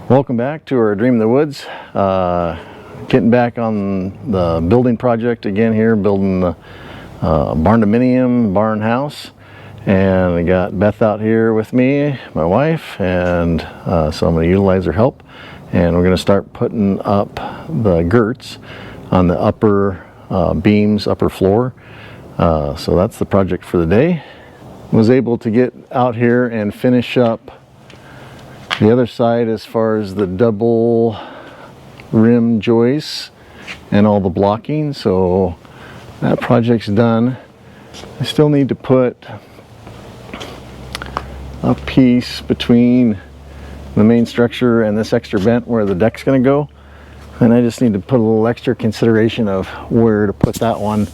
Welcome back to our Dream in the Woods. Getting back on the building project again here, building the barndominium barn house. And I got Beth out here with me, my wife, and so I'm going to utilize her help. And we're going to start putting up the GIRTS on the upper beams, upper floor. So that's the project for the day. Was able to get out here and finish up the other side as far as the double rim joists and all the blocking, so that project's done. I still need to put a piece between the main structure and this extra vent where the deck's going to go, and I just need to put a little extra consideration of where to put that one.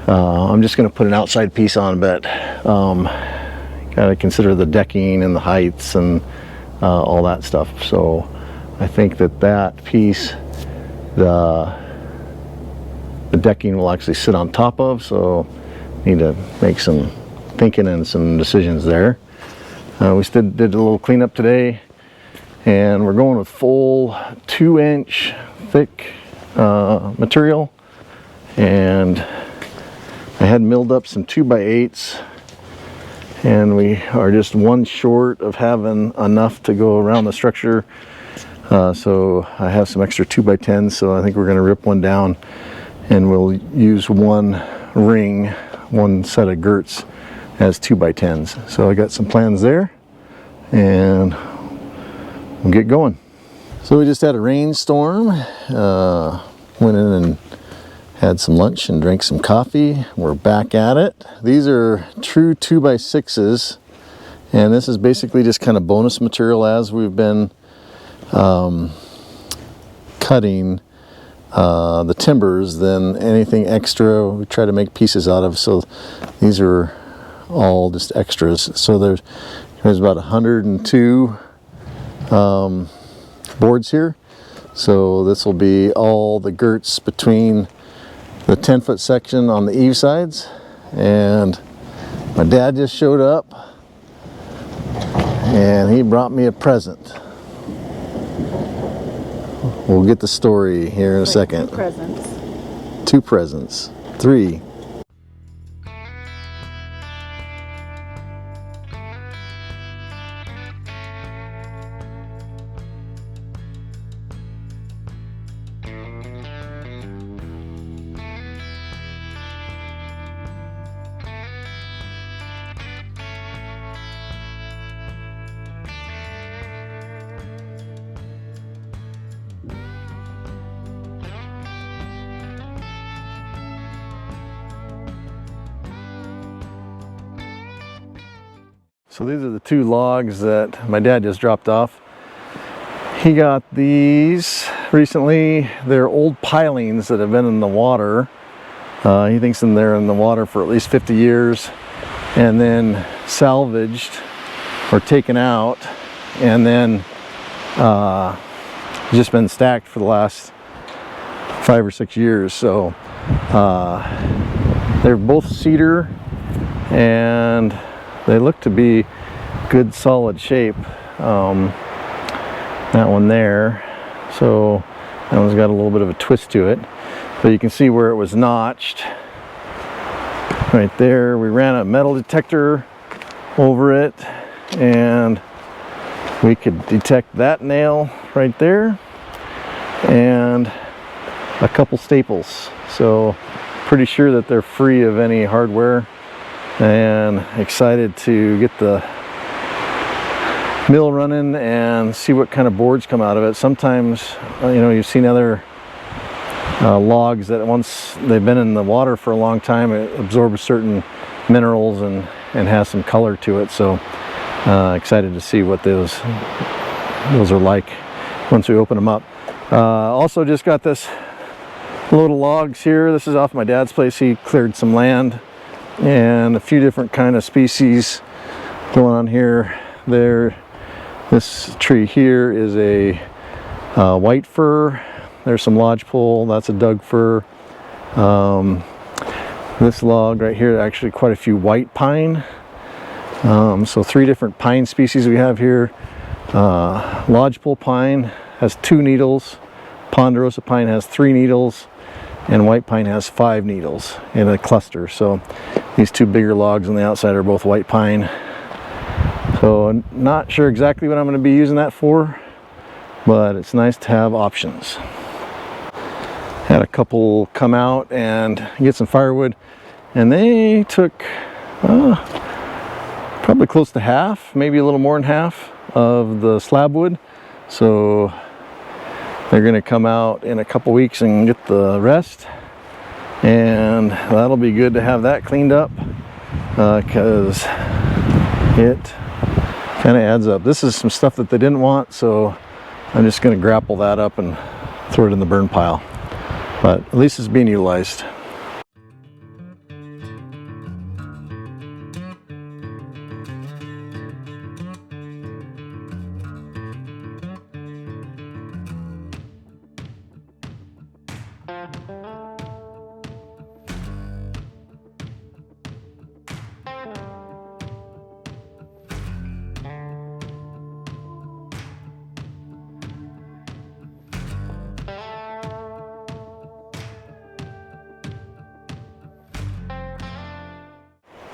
I'm just going to put an outside piece on, but got to consider the decking and the heights and all that stuff. So I think that piece the decking will actually sit on top of, so need to make some thinking and some decisions there. We still did a little cleanup today, and we're going with full 2-inch thick material, and I had milled up some 2x8s, and we are just one short of having enough to go around the structure. So I have some extra 2x10s, so I think we're going to rip one down and we'll use one ring, one set of GIRTS as 2x10s. So I got some plans there, and we'll get going. So we just had a rainstorm, went in and had some lunch and drank some coffee. We're back at it. These are true 2x6s, and this is basically just kind of bonus material as we've been cutting the timbers. Then anything extra we try to make pieces out of, so these are all just extras. So there's about 102 boards here, so this will be all the GIRTS between the 10-foot section on the eave sides. And my dad just showed up, and he brought me a present. We'll get the story here in a second. 2 presents. 2 presents. 3. So these are the 2 logs that my dad just dropped off. He got these recently. They're old pilings that have been in the water. He thinks they're in the water for at least 50 years, and then salvaged or taken out, and then just been stacked for the last 5 or 6 years. So they're both cedar, and they look to be good solid shape. That one there, so that one's got a little bit of a twist to it, but you can see where it was notched right there. We ran a metal detector over it, and we could detect that nail right there and a couple staples, so pretty sure that they're free of any hardware. And excited to get the mill running and see what kind of boards come out of it. Sometimes, you know, you've seen other logs that once they've been in the water for a long time, it absorbs certain minerals and has some color to it. So excited to see what those are like once we open them up. Also just got this load of logs here. This is off my dad's place. He cleared some land, and a few different kind of species going on here. This tree here is a white fir. There's some lodgepole. That's a Doug fir. This log right here, actually quite a few white pine. So 3 different pine species we have here. Lodgepole pine has 2 needles, ponderosa pine has 3 needles, and white pine has 5 needles in a cluster. So these 2 bigger logs on the outside are both white pine. So I'm not sure exactly what I'm going to be using that for, but it's nice to have options. Had a couple come out and get some firewood, and they took probably close to half, maybe a little more than half of the slab wood. So they're going to come out in a couple weeks and get the rest, and that'll be good to have that cleaned up, because it kind of adds up. This is some stuff that they didn't want, so I'm just going to grapple that up and throw it in the burn pile, but at least it's being utilized.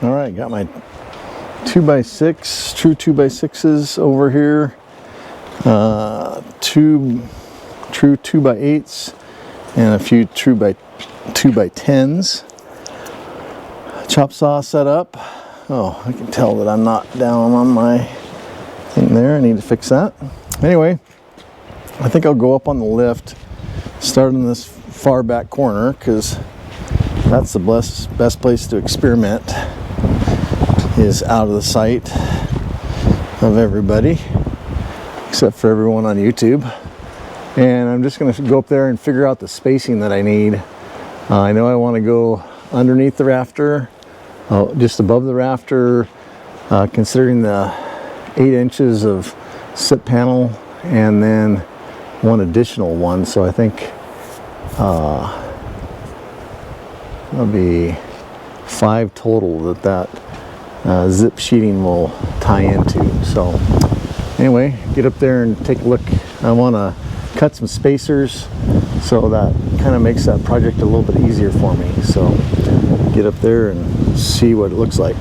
All right, got my 2x6, true 2x6s over here, two true 2x8s, and a few true 2x10s. Chop saw set up. Oh, I can tell that I'm not down on my thing there. I need to fix that. Anyway, I think I'll go up on the lift, start in this far back corner, because that's the best place to experiment, is out of the sight of everybody except for everyone on YouTube. And I'm just going to go up there and figure out the spacing that I need. I know I want to go underneath the rafter, just above the rafter, considering the 8 inches of SIP panel and then one additional one. So I think that'll be 5 total that zip sheeting will tie into. So anyway, get up there and take a look. I want to cut some spacers, so that kind of makes that project a little bit easier for me. So get up there and see what it looks like.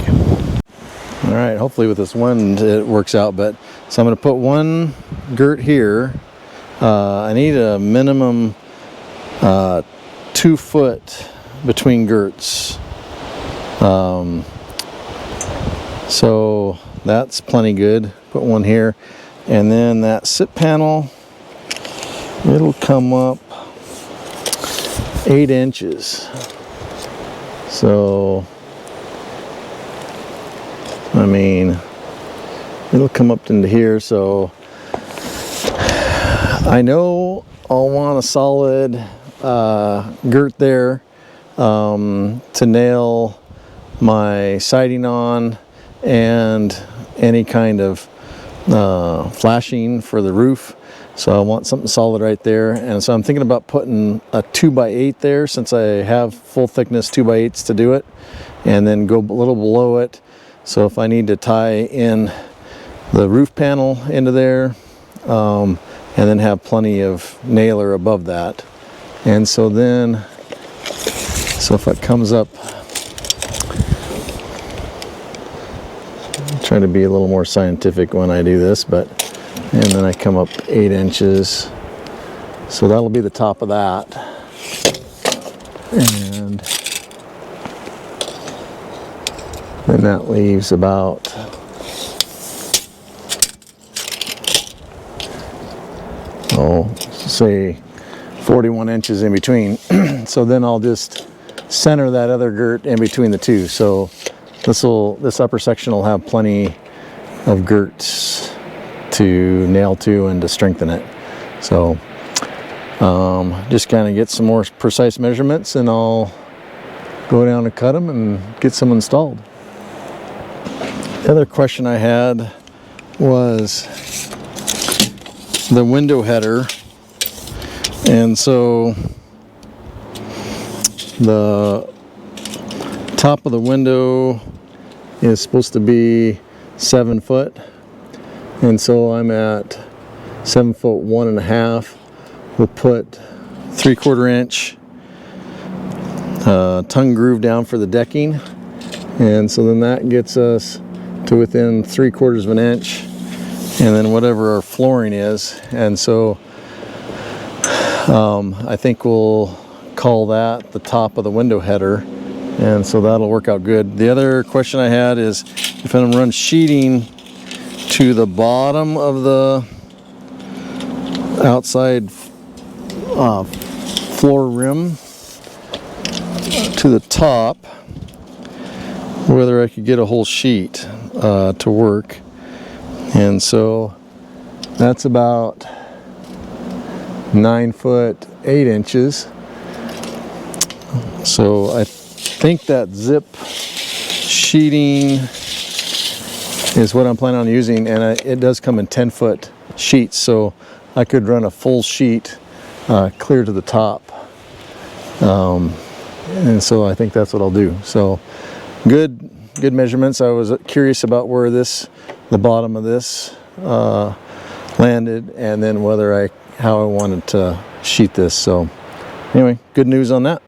All right, hopefully with this wind it works out. But so I'm going to put one girt here. I need a minimum 2 foot between girts. So that's plenty good. Put one here, and then that SIP panel, it'll come up 8 inches. So I mean, it'll come up into here. So I know I'll want a solid girt there to nail my siding on, and any kind of flashing for the roof. So I want something solid right there. And so I'm thinking about putting a 2x8 there, since I have full thickness 2x8s to do it, and then go a little below it. So if I need to tie in the roof panel into there, and then have plenty of nailer above that. And so then, so if it comes up, try to be a little more scientific when I do this, but, and then I come up 8 inches. So that'll be the top of that. And then that leaves about, say 41 inches in between. So then I'll just center that other girt in between the two. So this upper section will have plenty of girts to nail to and to strengthen it. So just kind of get some more precise measurements, and I'll go down and cut them and get some installed. The other question I had was the window header. And so the top of the window is supposed to be 7 foot. and so I'm at 7 foot 1.5. We'll put 3/4 inch tongue groove down for the decking, and so then that gets us to within 3/4 of an inch, and then whatever our flooring is. And so I think we'll call that the top of the window header, and so that'll work out good. The other question I had is if I'm gonna run sheeting to the bottom of the outside floor rim to the top, whether I could get a whole sheet to work. And so that's about 9 foot 8 inches. So I think that zip sheeting is what I'm planning on using, and it does come in 10 foot sheets, so I could run a full sheet clear to the top. And so I think that's what I'll do. So good measurements. I was curious about where the bottom of this landed, and then how I wanted to sheet this. So anyway, good news on that.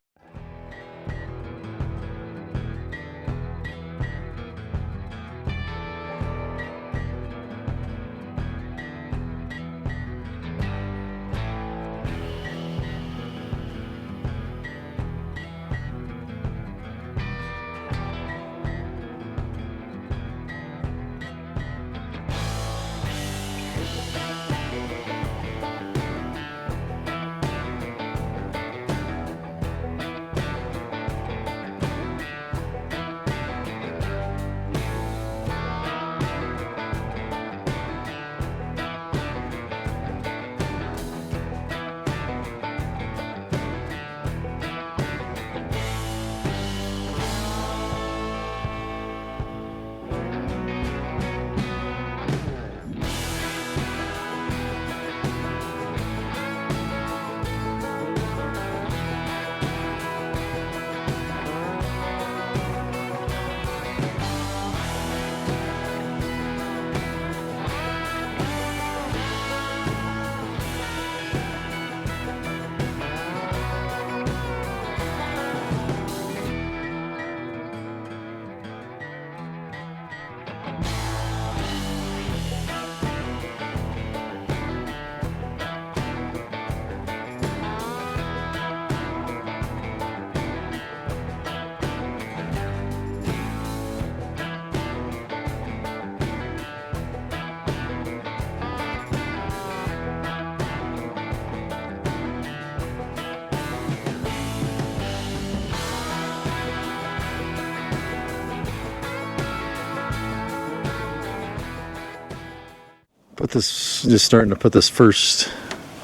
Just starting to put this first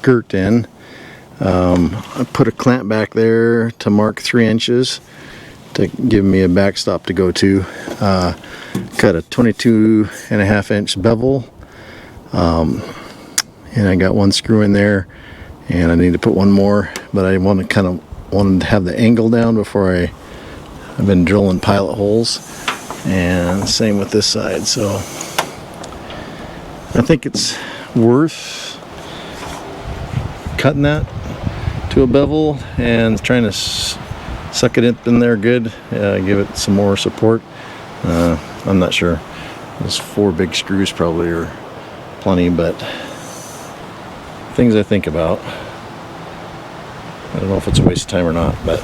girt in. I put a clamp back there to mark 3 inches to give me a backstop to go to. Cut a 22.5 inch bevel, and I got 1 screw in there, and I need to put 1 more, but I wanted to have the angle down before I've been drilling pilot holes, and same with this side. So I think it's worth cutting that to a bevel and trying to suck it in there good, give it some more support. I'm not sure. Those 4 big screws probably are plenty, but things I think about. I don't know if it's a waste of time or not, but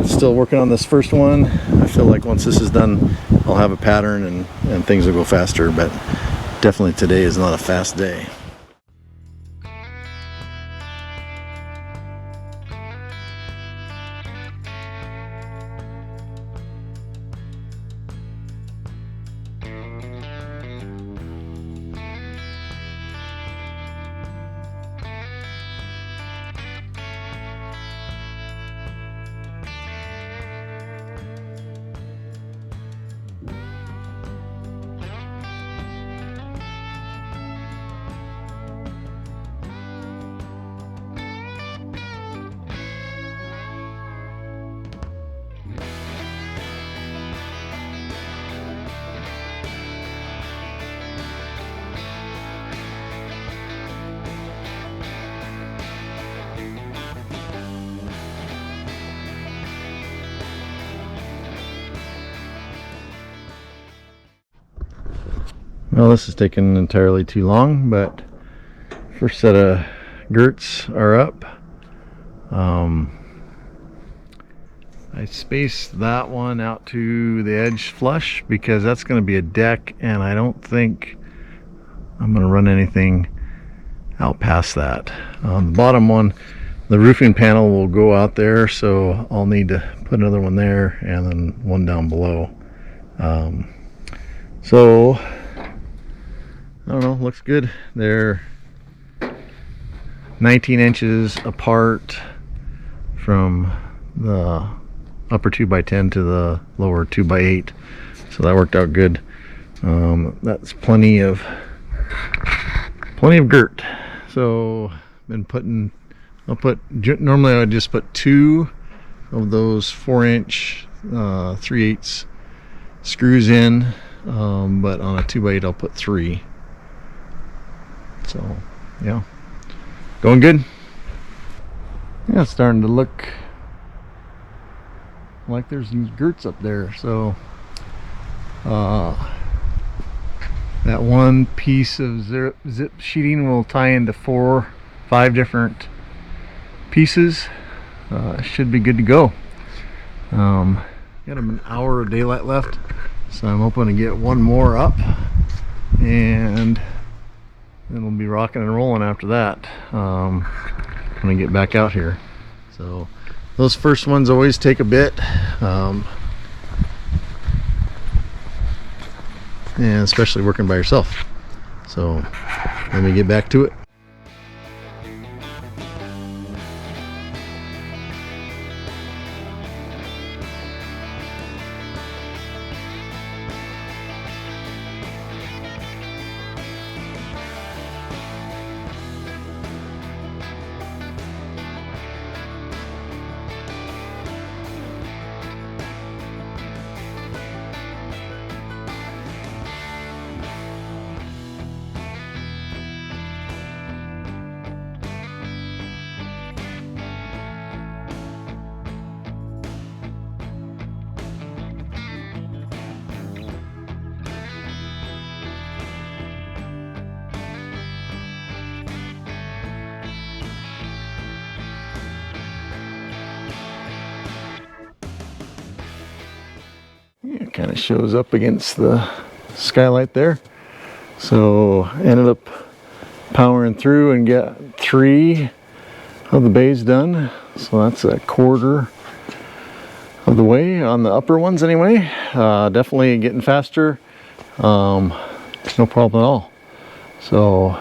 still working on this first one. I feel like once this is done, I'll have a pattern and things will go faster, but definitely today is not a fast day. Well, this is taking entirely too long, but first set of GIRTS are up. I spaced that one out to the edge flush because that's going to be a deck, and I don't think I'm going to run anything out past that. The bottom one, the roofing panel will go out there, so I'll need to put another one there and then one down below. So I don't know, looks good. They're 19 inches apart from the upper 2x10 to the lower 2x8, so that worked out good. That's plenty of girt. So normally I would just put 2 of those 4-inch 3/8 screws in, but on a 2x8 I'll put 3. So yeah, going good. Yeah, it's starting to look like there's some GIRTS up there. So that one piece of zip sheeting will tie into 4-5 different pieces. Should be good to go. Got an hour of daylight left, so I'm hoping to get one more up, and then we'll be rocking and rolling after that when I get back out here. So those first ones always take a bit, and especially working by yourself. So let me get back to it. It kind of shows up against the skylight there. So ended up powering through and got 3 of the bays done. So that's a quarter of the way on the upper ones anyway. Definitely getting faster. No problem at all. So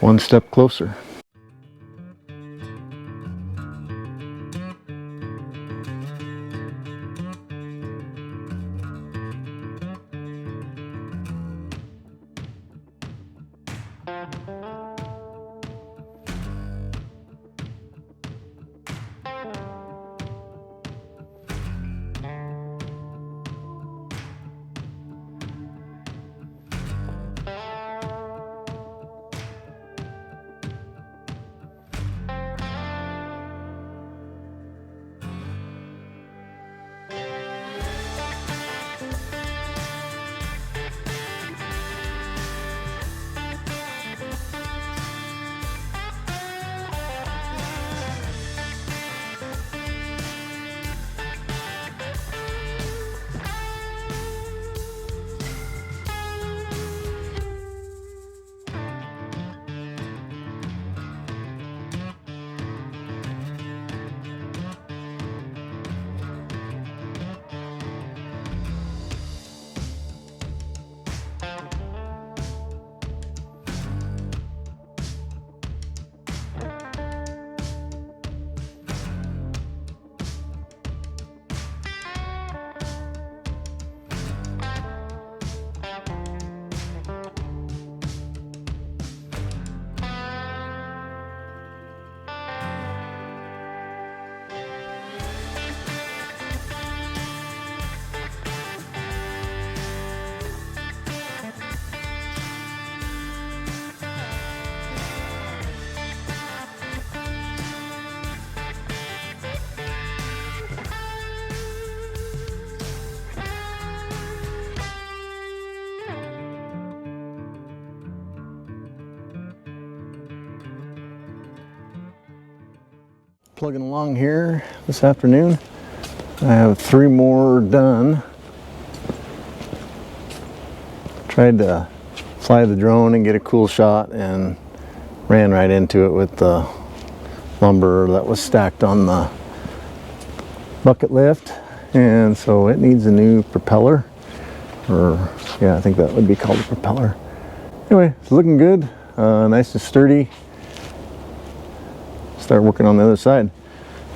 one step closer. Plugging along here this afternoon. I have 3 more done. Tried to fly the drone and get a cool shot and ran right into it with the lumber that was stacked on the bucket lift, and so it needs a new propeller, or yeah, I think that would be called a propeller. Anyway, it's looking good, nice and sturdy. Start working on the other side.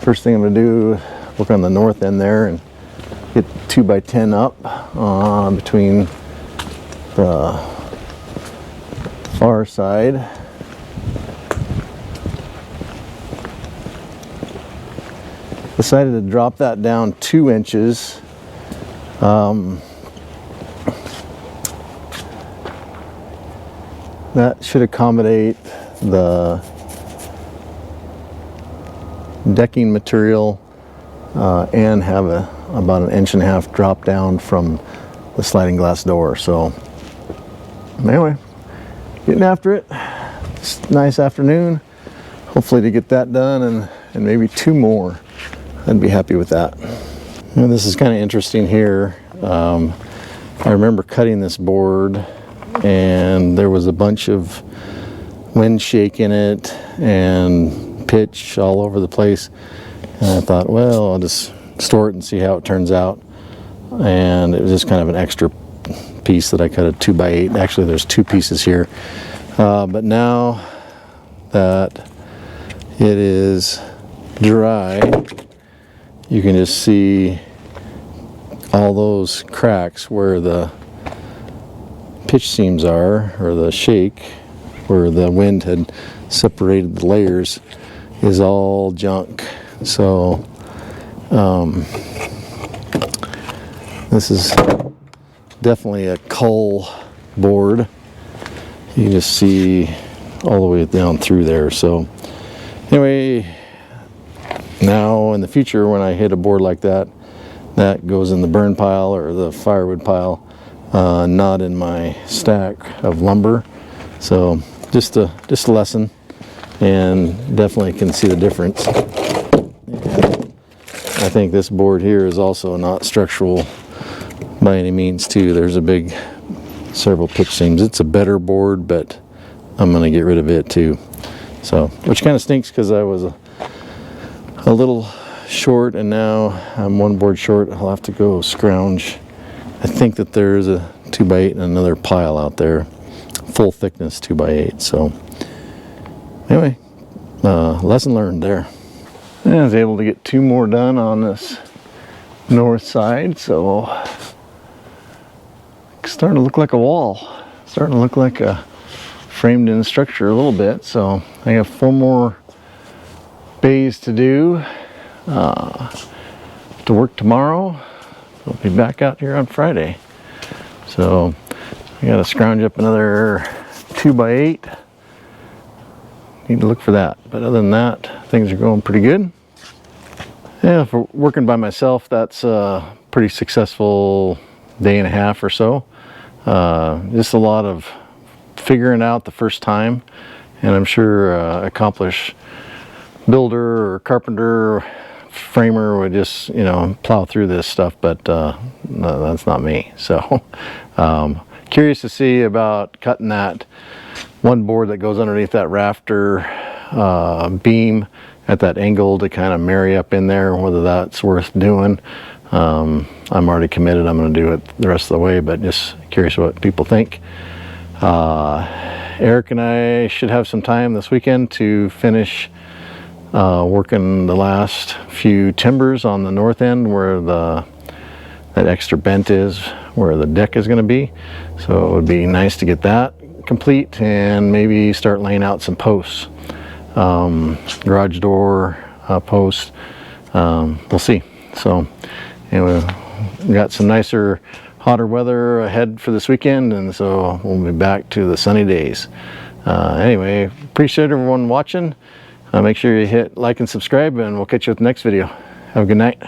First thing I'm going to do, work on the north end there and get 2x10 up between the far side. Decided to drop that down 2 inches. That should accommodate the decking material and have about 1.5 inches drop down from the sliding glass door. So anyway, getting after it. It's a nice afternoon. Hopefully to get that done and maybe 2 more. I'd be happy with that. And this is kind of interesting here. I remember cutting this board and there was a bunch of wind shake in it and pitch all over the place. And I thought, well, I'll just store it and see how it turns out. And it was just kind of an extra piece that I cut a 2x8. Actually, there's 2 pieces here. But now that it is dry, you can just see all those cracks where the pitch seams are, or the shake, where the wind had separated the layers, is all junk. So this is definitely a cull board. You can just see all the way down through there. So anyway, now in the future when I hit a board like that, that goes in the burn pile or the firewood pile, not in my stack of lumber. So just a lesson, and definitely can see the difference. And I think this board here is also not structural by any means too. There's several pitch seams. It's a better board, but I'm going to get rid of it too. So, which kind of stinks because I was a little short, and now I'm 1 board short. I'll have to go scrounge. I think that there's a 2x8 and another pile out there, full thickness 2x8. So anyway, lesson learned there. And I was able to get 2 more done on this north side, so it's starting to look like a wall, starting to look like a framed in structure a little bit. So I have 4 more bays to do to work tomorrow. I'll be back out here on Friday. So I gotta scrounge up another 2x8. Need to look for that. But other than that, things are going pretty good. Yeah, for working by myself, that's a pretty successful 1.5 days or so. Just a lot of figuring out the first time, and I'm sure accomplished builder or carpenter, framer would just, you know, plow through this stuff, but no, that's not me. So curious to see about cutting that 1 board that goes underneath that rafter beam at that angle to kind of marry up in there, whether that's worth doing. I'm already committed. I'm going to do it the rest of the way, but just curious what people think. Eric and I should have some time this weekend to finish working the last few timbers on the north end where that extra bent is, where the deck is going to be. So it would be nice to get that complete and maybe start laying out some posts, garage door posts. We'll see. So anyway, we got some nicer, hotter weather ahead for this weekend, and so we'll be back to the sunny days. Anyway, appreciate everyone watching. Make sure you hit like and subscribe, and we'll catch you with the next video. Have a good night.